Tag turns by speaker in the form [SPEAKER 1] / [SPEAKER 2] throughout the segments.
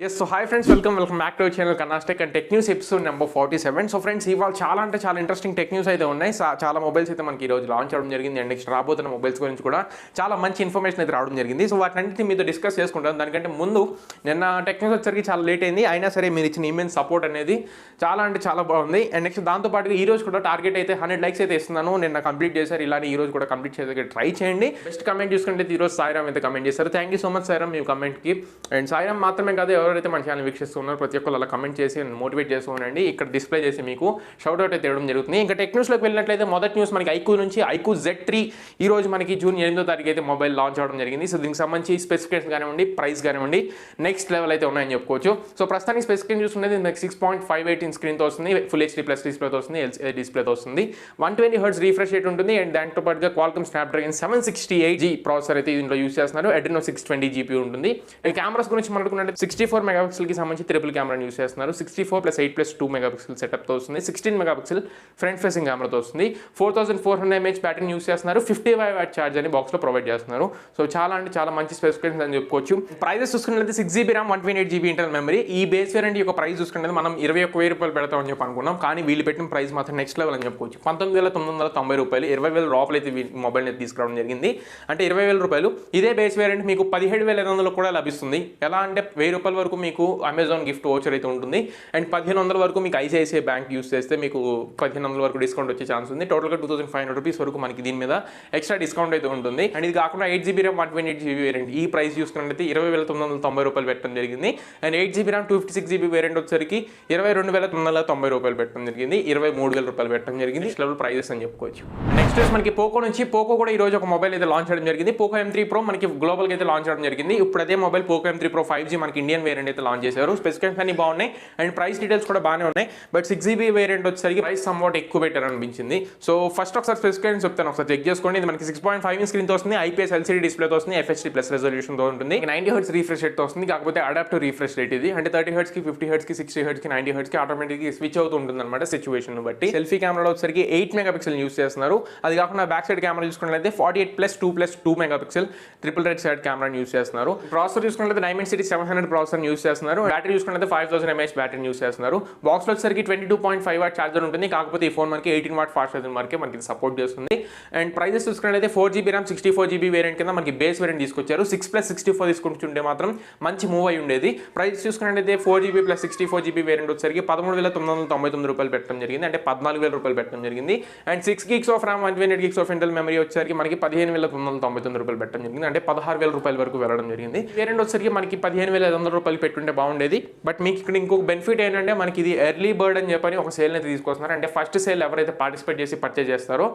[SPEAKER 1] Yes, so hi friends, welcome back to our channel Kanna and Technews episode number 47. So friends, ఇవాళ చాలా interesting tech news అయితే ఉన్నాయి. చాలా mobiles అయితే మనకి ఈ రోజు లాంచ్ అవడం జరిగింది అండ్ నెక్స్ట్ రాబోతున్న మొబైల్స్ గురించి కూడా చాలా మంచి ఇన్ఫర్మేషన్ అయితే రావడం జరిగింది. సో వాటన్నిటిని మీతో డిస్కస్ చేసుకుంటాను. దానికంటే ముందు నిన్న టెక్ న్యూస్ వచ్చరికి చాలా లేట్ అయింది, అయినా సరే మీరు ఇచ్చిన ఈమెయిల్ సపోర్ట్ అనేది చాలా బాగుంది. అండ్ నెక్స్ట్ దాంతోపాటు ఈ రోజు కూడా టార్గెట్ అయితే 100 లైక్స్ అయితే ఇస్తున్నాను. నిన్న కంప్లీట్ చేశారు, ఇలానే ఈ రోజు కూడా కంప్లీట్ చేసే ట్రై చేయండి. బెస్ట్ కమెంట్ చూసుకుంటే ఈ రోజు సాయిరామ్ అయితే కమెంట్ చేశారు. Thank you so much Sairam మీ కమెంట్కి. అండ్ సాయిరామ్ మాత్రమే కాదు, ఎవరైతే మన ఛానల్ వీక్షిస్తున్నారు ప్రతి ఒక్కరు అలా కమెంట్ చేసి మోటివేట్ చేస్తూ ఉండండి. ఇక్కడ డిస్ప్లే చేసి మీకు షౌట్ అవుట్ అయితే ఇవ్వడం జరుగుతుంది. ఇంకా టెక్ న్యూస్లోకి వెళ్ళినట్లయితే మొదటి న్యూస్ మనకి ఐకూ నుంచి ఐకూ Z3 ఈ రోజు మనకి జూన్ 8వ తారీఖు అయితే మొబైల్ లాంచ్ అవడం జరిగింది. సో దీనికి సంబంధించి స్పెసిఫికేషన్ కానివ్వండి, ప్రైస్ కానివ్వండి, నెక్స్ట్ లెవెల్ అయితే ఉన్నాయని చెప్పుకోవచ్చు. సో ప్రస్తుతానికి స్పెసిఫికేషన్ చూసుకునేది మనకి 6.58 ఇంచ్ స్క్రీన్తో వస్తుంది, ఫుల్ HD ప్లస్ డిస్ప్లేతో వస్తుంది, LCD డిస్ప్లేతో వస్తుంది, 120 Hz రిఫ్రెష్ రేట్ ఉంటుంది. అండ్ దాంతో పాటుగా Qualcomm Snapdragon 768G ప్రాసెసర్ అయితే దీంట్లో యూస్ చేస్తున్నారు. Adreno 620 GPU ఉంటుంది. అండ్ కెమెరాస్ గురించి మనకున్నట్టు 64 మెగాపిక్సెల్కి సంబంధించి ట్రిపుల్ కెమెరాని యూస్ చేస్తున్నారు. 64+8+2 మెగాపిక్సెల్ సెటప్తో వస్తుంది. 16 మెగాపిక్సెల్ ఫ్రంట్ ఫేసింగ్ కెమెరాతో వస్తుంది. 4400 mAh బ్యాటరీని యూస్ చేస్తున్నారు. 55 వాట్ ఛార్జ్ అని బాక్స్లో ప్రొవైడ్ చేస్తున్నారు. సో చాలా మంచి స్పెసిఫికేషన్స్ అని చెప్పుకోవచ్చు. ప్రైజెస్ చూసుకున్నట్లయితే 6GB RAM 128GB internal memory. ఈ బేస్ వేరియంట్ యొక్క ప్రైస్ చూసుకున్నది మనం 21,000 రూపాయలు పెడతామని చెప్పి అనుకున్నాం, కానీ వీళ్ళు పెట్టిన ప్రైస్ మాత్రం నెక్స్ట్ లెవెల్ అని చెప్పుకోవచ్చు. 19,990 రూపాయలు, 20,000 లోపల అయితే మొబైల్ అయితే తీసుకురావడం జరిగింది. అంటే 20,000 రూపాయలు. ఇదే బేస్ వేరియంట్ మీకు 17,500 కూడా లభిస్తుంది. ఎలా అంటే 1,000 రూపాయల వరకు మీకు అమెజాన్ గిఫ్ట్ వోచర్ అయితే ఉంటుంది. అండ్ 1,500 వరకు మీకు ICICI బ్యాంక్ యూస్ చేస్తే మీకు 1,500 వరకు డిస్కౌంట్ వచ్చే ఛాన్స్ ఉంది. టోటల్గా 2,500 రూపీస్ వరకు మనకి దీని మీద ఎక్స్ట్రా డిస్కౌంట్ అయితే ఉంటుంది. అండ్ ఇది కాకుండా 8GB RAM 128GB వేరియంట్ ఈ ప్రైస్ చూసుకున్నట్లయితే 20,990 రూపాయలు పెట్టడం జరిగింది. And 8GB RAM 256GB variant వచ్చేసరికి 22,990 రూపాయలు పెట్టడం జరిగింది. 23,000 రూపాయలు పెట్టడం జరిగింది. నెక్స్ట్ లెవెల్ ప్రైజెస్ అని చెప్పుకోవచ్చు. నెక్స్ట్ మనకి పోకో నుంచి పోకో కూడా ఈ రోజు ఒక మొబైల్ అయితే లాంచ్ చేయడం జరిగింది. Poco M3Pro మనకి గ్లోబల్గా అయితే లాంచ్ చేయడం జరిగింది. ఇప్పుడు అదే మొబైల్ Poco M3Pro 5G మనకి ఇండియన్ వేరియంట్ అయితే లాంచ్ చేశారు. స్పెసిఫికేషన్స్ అన్ని బాగున్నాయి అండ్ ప్రైస్ డీటెయిల్స్ కూడా బాగానే ఉన్నాయి. బట్ 6GB వేరియంట్ వచ్చేసరికి ప్రైస్ సమ్వాట్ ఎక్కువ బెటర్ అనిపించింది. సో ఫస్ట్ ఒకసారి స్పెసిఫికేషన్ చెప్తాను, ఒకసారి చెక్ చేసుకోండి. ఇది మనకి 6.5 ఇంచ్ స్క్రీన్తో వస్తుంది, IPS LCD డిస్ప్లేతో వస్తుంది, FHD ప్లస్ రెజల్యూషన్తో ఉంటుంది, 90 Hz రిఫ్రెష్ రేట్తో వస్తుంది. కాకపోతే అడాప్టివ్ రిఫ్రెష్ రేట్ ఇది, అంటే 30 Hzకి 50 Hzకి 60 Hzకి 90 Hzకి ఆటోమేటిక్గా స్విచ్ అవుతూ ఉంటుంది అనమాట సిచ్యువేషన్ బట్టి. సెల్ఫీ కెమెరాలో వచ్చేసరికి 8 మెగాపిక్సెల్ యూస్ చేస్తున్నారు. అది కాకుండా బ్యాక్ సైడ్ కెమెరా చూసుకున్నట్లయితే 48+2+2 మెగాపిక్సెల్ ట్రిపుల్ రెడ్ సైడ్ కెమెరాని యూస్ చేస్తున్నారు. ప్రాసెసర్ చూసుకున్నట్లయితే Dimensity 700 ప్రాసెసర్ యూస్ చేస్తున్నారు. బ్యాటరీ చూసుకున్నట్లయితే 5000 mAh బ్యాటరీని యూస్ చేస్తున్నారు. బాక్స్ లో వచ్చేసరికి 22.5 వాట్ ఛార్జర్ ఉంటుంది. కాకపోతే ఈ ఫోన్ మనకి 18 వాట్ ఫాస్ట్ ఛార్జర్ వరకే మనకి సపోర్ట్ చేస్తుంది. అండ్ ప్రైజెస్ చూసుకున్నట్లయితే 4GB RAM 64GB వేరియంట్ కింద మనకి బేస్ వేరియంట్ తీసుకొచ్చారు. 6+64 తీసుకుంటుంటే మాత్రం మంచి మూవ్ అయి ఉండేది. ప్రైస్ చూసుకున్నట్లయితే 4GB + 64GB వేరియంట్ వచ్చేసరికి 13,999 రూపాయలు పెట్టడం జరిగింది, అంటే 14,000 రూపాయలు పెట్టడం జరిగింది. And 6GB of RAM 128GB of internal memory వచ్చేసరికి మనకి 15,999 రూపాయలు పెట్టడం జరిగింది, అంటే 16,000 రూపాయల వరకు వెళ్ళడం జరిగింది. వేరియంట్ వచ్చేసరికి మనకి 15,500 రూపాయలు పెట్టుంటే బాగుండేది. బట్ మీకు ఇక్కడ ఇంకొక బెనిఫిట్ ఏంటంటే మనకి ఇది ఎర్లీ బర్డ్ అని చెప్పని ఒక సేల్ అయితే తీసుకొస్తున్నారు. అంటే ఫస్ట్ సేల్ ఎవరైతే పార్టిసిపేట్ చేసి పర్చేజ్ చేస్తారో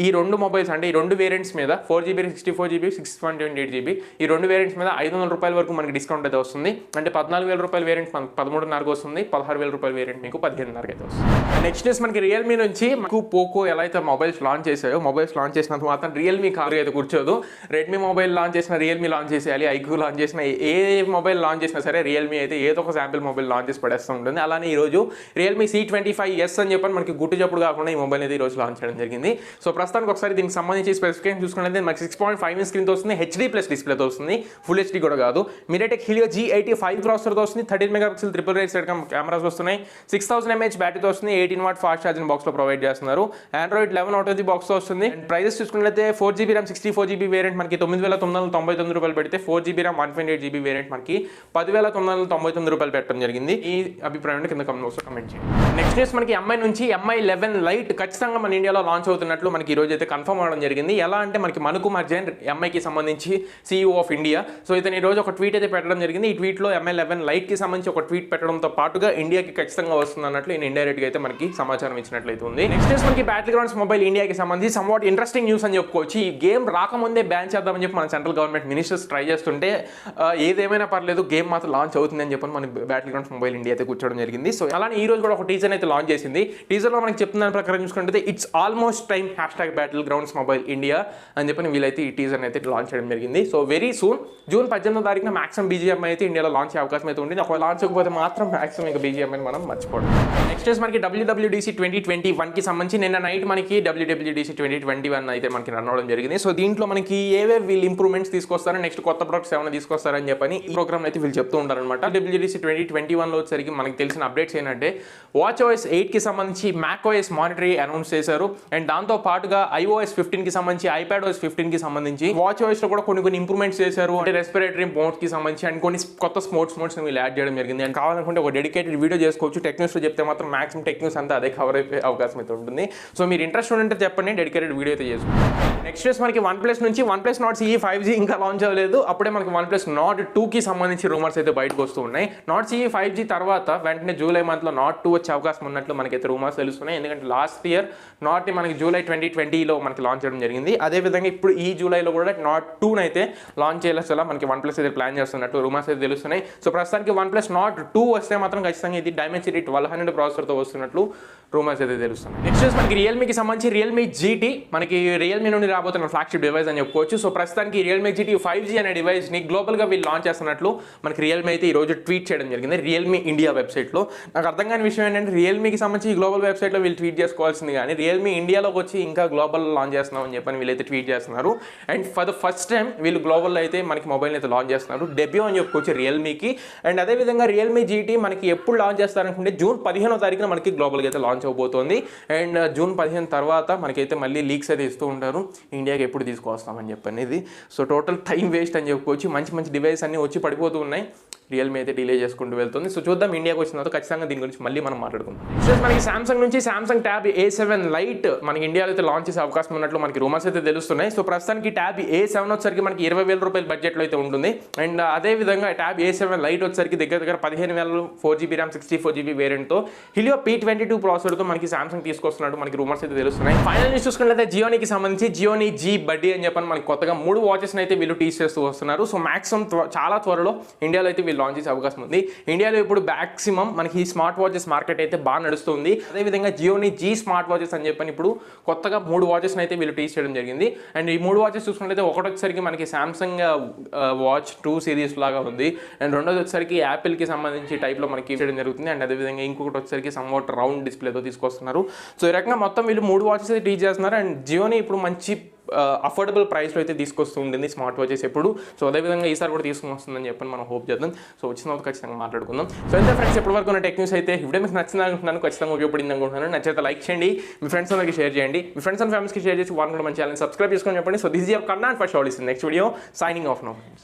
[SPEAKER 1] ఈ రెండు మొబైల్స్, అంటే ఈ రెండు వేరియంట్స్ మీద 4GB 64GB 628GB ఈ రెండు వేరియంట్స్ మీద 500 రూపాయల వరకు మనకి డిస్కౌంట్ అయితే వస్తుంది. అంటే 14,000 రూపాయల వేరియంట్ 13,500 వస్తుంది, 16,000 రూపాయల వేరియంట్ మీకు 15,500 అయితే వస్తుంది. నెక్స్ట్ న్యూస్ మనకి రియల్మీ నుంచి మనకు పోకో ఎలా అయితే మొబైల్స్ లాంచ్ చేశాయో, మొబైల్స్ లాంచ్ చేసినంత మాత్రం రియల్మీ కారు అయితే కూర్చోదు. రెడ్మీ మొబైల్ లాంచ్ చేసిన రియల్మీ లాంచ్ చేసేయాలి, ఐక్యూ లాంచ్ చేసిన ఏ మొబైల్ లాంచ్ చేసినా సరే రియల్మీ అయితే ఏదో ఒక శాంపిల్ మొబైల్ లాంచ్ చేసి పడేస్తూ ఉంటుంది. అలానే ఈరోజు Realme C25s అని చెప్పని మనకి గుట్టు చప్పుడు కాకుండా ఈ మొబైల్ అయితే ఈరోజు లాంచ్ చేయడం జరిగింది. సో ప్రస్తుతానికి ఒకసారి దీనికి సంబంధించి స్పెసిఫికేషన్ చూసుకున్నట్లయితే మనకి 6.5 ఇంచ్ స్క్రీన్తో వస్తుంది, HD ప్లస్ డిస్ప్లేతో వస్తుంది, ఫుల్ HD కూడా కాదు. MediaTek Helio G85 ప్రాసెసర్తో వస్తుంది, 13 megapixel triple rear side cameras వస్తున్నాయి, 6000 mAh బ్యాటరీతో వస్తుంది, 18 వాట్ ఫాస్ట్ ఛార్జింగ్ బాక్స్లో ప్రొవైడ్ చేస్తున్నారు. Android 11 అవుట్ ఆఫ్ ది బాక్స్తో వస్తుంది. అండ్ ప్రైజెస్ చూసుకున్నట్లయితే 4GB RAM 64GB వేరియంట్ మనకి 9,999 రూపాయలు పెడితే 4GB RAM 128GB వేరియంట్ మనకి 10,999 రూపాయలు పెట్టడం జరిగింది. ఈ అభిప్రాయాన్ని కింద కమెంట్ చేయండి. నెక్స్ట్ న్యూస్ మనకి MI నుంచి MI 11 లైట్ ఖచ్చితంగా మన ఇండియాలో లాంచ్ అవుతున్నట్లు మనకి ఈ రోజు అయితే కన్ఫర్మ్ అవడం జరిగింది. ఎలా అంటే మనకి మనుకుమార్ జైన్ MIకి సంబంధించి CEO ఆఫ్ ఇండియా, సో ఇతను ఈ రోజు ఒక ట్వీట్ అయితే పెట్టడం జరిగింది. ఈ ట్వీట్లో MI 11 లైట్కి సంబంధించి ఒక ట్వీట్ పెట్టడంతో పాటుగా ఇండియాకి ఖచ్చితంగా వస్తుంది అన్నట్లు ఈయన ఇండైరెక్ట్గా అయితే మనకి సమాచారం ఇచ్చినట్లయితే ఉంది. నెక్స్ట్ న్యూస్ మనకి బ్యాటిల్ గ్రౌండ్స్ మొబైల్ ఇండియాకి సంబంధించి సమ్వాట్ ఇంట్రెస్టింగ్ న్యూస్ అని చెప్పుకోవచ్చు. ఈ గేమ్ రాకముందే బ్యాన్ చేద్దామని చెప్పి మన సెంట్రల్ గవర్నమెంట్ మినిస్టర్స్ ట్రై చేస్తుంటే ఏదేమైనా పర్లేదు గేమ్ మాత్రం లాంచ్ అవుతుందని చెప్పి మన బ్యాటిల్ గ్రౌండ్స్ మొబైల్ ఇండియా అయితే కూర్చోవడం జరిగింది. సో అలానే ఈ రోజు కూడా ఒక టీజర్ అయితే లాంచ్ చేసింది. టీజర్లో మనకి చెప్తున్న దాని ప్రకారం చూసుకుంటే it's almost time #battle grounds mobile India అని చెప్పి వీళ్ళైతే ఈ టీజర్ అయితే లాంచ్ చేయడం జరిగింది. సో వెరీ సూన్ జూన్ 18వ తారీఖున మాక్సిమం BGMI అయితే ఇండియాలో లాంచ్ అయ్యే అవకాశం అయితే ఉంటుంది. ఒకవేళ లాంచ్ అవ్వకపోతే మాత్రం మాక్సిమం ఇంకా BGMI మనం మర్చిపోవడం. నెక్స్ట్ మనకి WWDC 2021కి సంబంధించి నిన్న నైట్ మనకి WWDC 2021 అయితే మనకి రన్ అవడం జరిగింది. సో దీంట్లో మనకి ఏవే వీళ్ళు ఇంప్రూవ్మెంట్స్ తీసుకొస్తారు, నెక్స్ట్ కొత్త ప్రొడక్ట్స్ ఏమైనా తీసుకొస్తారని చెప్పని ఈ ప్రోగ్రామ్ అయితే వీళ్ళు చెప్తూ ఉంటారనమాట. WWDC 2021లో వచ్చేసరికి మనకి తెలిసిన అప్డేట్స్ ఏంటంటే WatchOS 8కి సంబంధించి macOS మానిటరీ అనౌన్స్ చేశారు. అండ్ దాంతో పాటుగా iOS 15కి సంబంధించి iPadOS 15కి సంబంధించి WatchOSలో కూడా కొన్ని ఇంప్రూవ్మెంట్స్ చేశారు. అంటే రెస్పిరేటరీ మోడ్కి సంబంధించి అండ్ కొన్ని కొత్త స్పోర్ట్స్ మోడ్స్ వీళ్ళు యాడ్ చేయడం జరిగింది. అండ్ కావాలనుకుంటే ఒక డెడికేటెడ్ వీడియో చేసుకోవచ్చు. టెక్న్యూస్లో చెప్తే మాత్రం మాక్సిమం టెక్న్యూస్ అంతా అదే కవర్ అయిపోయే అవకాశం అయితే ఉంటుంది. సో మీరు ఇంట్రెస్ట్ ఉంటే చెప్పండి, డెడికేటెడ్ వీడియో అయితే చేసుకోండి. నెక్స్ట్ మనకి OnePlus నుంచి OnePlus Nord CE 5G ఇంకా లాంచ్ అవ్వలేదు. అప్పుడే మనకి OnePlus Nord 2కి సంబంధించి రూమర్స్ అయితే బయటకు వస్తూ ఉన్నాయి. Nord CE 5G తర్వాత వెంటనే జూలై మంత్లో Nord 2 వచ్చే అవకాశం ఉన్నట్లు మనకైతే రూమర్స్ తెలుస్తున్నాయి. ఎందుకంటే లాస్ట్ ఇయర్ Nord మనకి జూలై 2020లో మనకి లాంచ్ చేయడం జరిగింది. అదేవిధంగా ఇప్పుడు ఈ జూలైలో కూడా Nord 2 అయితే లాంచ్ చేయాల్సి మనకి OnePlus అయితే ప్లాన్ చేస్తున్నట్టు రూమర్స్ అయితే తెలుస్తున్నాయి. సో ప్రస్తుతానికి OnePlus Nord 2 వస్తే మాత్రం ఖచ్చితంగా ఇది Dimensity 1200 ప్రాసెసర్తో వస్తున్నట్లు రూమర్స్ అయితే తెలుస్తుంది. నెక్స్ట్ మనకి రియల్మీకి సంబంధించి Realme GT మనకి రియల్మీ నుండి రాబోతున్న ఫ్లాగ్షిప్ డివైస్ అని చెప్పుకోవచ్చు. సో ప్రస్తుతానికి Realme GT 5G అనే డివైస్ని గ్లోబల్గా వీళ్ళు లాంచ్ చేస్తున్నట్లు మనకి Realme అయితే ఈరోజు ట్వీట్ చేయడం జరిగింది Realme ఇండియా వెబ్సైట్లో. నాకు అర్థం కాని విషయం ఏంటంటే Realmeకి సంబంధించి గ్లోబల్ వెబ్సైట్లో వీళ్ళు ట్వీట్ చేసుకోవాల్సింది, కానీ Realme ఇండియాలోకి వచ్చి ఇంకా గ్లోబల్ లాంచ్ చేస్తున్నామని చెప్పని వీళ్ళైతే ట్వీట్ చేస్తున్నారు. And for the first time వీళ్ళు గ్లోబల్లో అయితే మనకి మొబైల్ అయితే లాంచ్ చేస్తున్నారు. డెబ్యూ అని చెప్పుకోవచ్చు Realmeకి. అండ్ అదేవిధంగా Realme GT మనకి ఎప్పుడు లాంచ్ చేస్తారనుకుంటే జూన్ 15వ తారీఖున మనకి గ్లోబల్గా అయితే లాంచ్ అవబోతోంది. అండ్ జూన్ 15 తర్వాత మనకైతే మళ్ళీ లీక్స్ అయితే ఇస్తూ ఉంటారు ఇండియాకి ఎప్పుడు తీసుకొస్తామని చెప్పనేది. సో టోటల్ టైం వేస్ట్ అని చెప్పుకోవచ్చు. మంచి డివైస్ అన్నీ వచ్చి పడిపోతూ ఉన్నాయి. Realme అయితే డిలే చేసుకుంటూ వెళ్తుంది. సో చూద్దాం, ఇండియాకి వచ్చిన తర్వాత ఖచ్చితంగా దీని గురించి మళ్ళీ మనం మాట్లాడుకుందాం. మనకి సామ్సంగ్ నుంచి సామ్సంగ్ ట్యాబ్ A7 లైట్ మనకి ఇండియాలో అయితే లాంచ్ చేసే అవకాశం ఉన్నట్లు మనకి రూమర్స్ అయితే తెలుస్తున్నాయి. సో ప్రస్తుతానికి ట్యాబ్ A7 వచ్చేసరికి మనకి 20,000 రూపాయల బడ్జెట్లో అయితే ఉంటుంది. అండ్ అదేవిధంగా ట్యాబ్ A7 లైట్ వచ్చేసరికి దగ్గర 15,000 4GB RAM 64GB వేరియంట్తో Helio P22 ప్రాసెసర్తో మనకి సామ్సంగ్ తీసుకొస్తున్నట్టు మనకి రూమర్స్ అయితే తెలుస్తున్నాయి. ఫైనల్ న్యూస్ చూసుకున్నట్లయితే జియోనీకి సంబంధించి జియోనీ G బడ్డీ అని చెప్పని మనకి కొత్తగా 3 వాచెస్ని అయితే వీళ్ళు టీచ్ చేస్తూ వస్తున్నారు. సో మాక్సిమం చాలా త్వరలో ఇండియాలో అయితే లాంచ్ చేసే అవకాశం ఉంది. ఇండియాలో ఇప్పుడు మాక్సిమం మనకి ఈ స్మార్ట్ వాచెస్ మార్కెట్ అయితే బాగా నడుస్తుంది. అదేవిధంగా జియోనీ G స్మార్ట్ వాచెస్ అని చెప్పని ఇప్పుడు కొత్తగా 3 వాచెస్ని అయితే వీళ్ళు టీచ్ చేయడం జరిగింది. అండ్ ఈ 3 వాచెస్ చూసుకున్నట్లయితే ఒకటి వచ్చేసరికి మనకి సామ్సంగ్ వాచ్ 2 సిరీస్ లాగా ఉంది. అండ్ రెండోది వచ్చేసరికి యాపిల్కి సంబంధించి టైప్లో మనకి చేయడం జరుగుతుంది. అండ్ అదేవిధంగా ఇంకొకటి వచ్చేసరికి సమ్వాట్ రౌండ్ డిస్ప్లేతో తీసుకొస్తున్నారు. సో ఈ రకంగా మొత్తం వీళ్ళు 3 వాచెస్ అయితే టీచ్ చేస్తున్నారు. అండ్ జియోనీ ఇప్పుడు మంచి అఫోర్డబుల్ ప్రైస్లో అయితే తీసుకొస్తూ ఉంటుంది స్మార్ట్ వాచెస్ ఎప్పుడు. సో అదేవిధంగా ఈసారి కూడా తీసుకుని వస్తుందని చెప్పని మనం హోప్ చేద్దాం. సో వచ్చిన తర్వాత ఖచ్చితంగా మాట్లాడుకుందాం. సో అయితే ఫ్రెండ్స్, ఎప్పటి వరకు ఉన్న టెక్న్యూస్ అయితే వీడియో మీకు నచ్చింది అనుకుంటున్నాను, ఖచ్చితంగా ఉపయోగపడింది అనుకుంటున్నాను. నచ్చితే లైక్ చేయండి, మీ ఫ్రెండ్స్ అందరికి షేర్ చేయండి, మీ ఫ్రెండ్స్ అండ్ ఫ్యామిలీస్కి షేర్ చేసి వాళ్ళు కూడా మన ఛానల్ సబ్స్క్రైబ్ చేసుకొని చెప్పండి. సో దిస్ ఇస్ యువర్ కన్నా and for short is next video signing off now.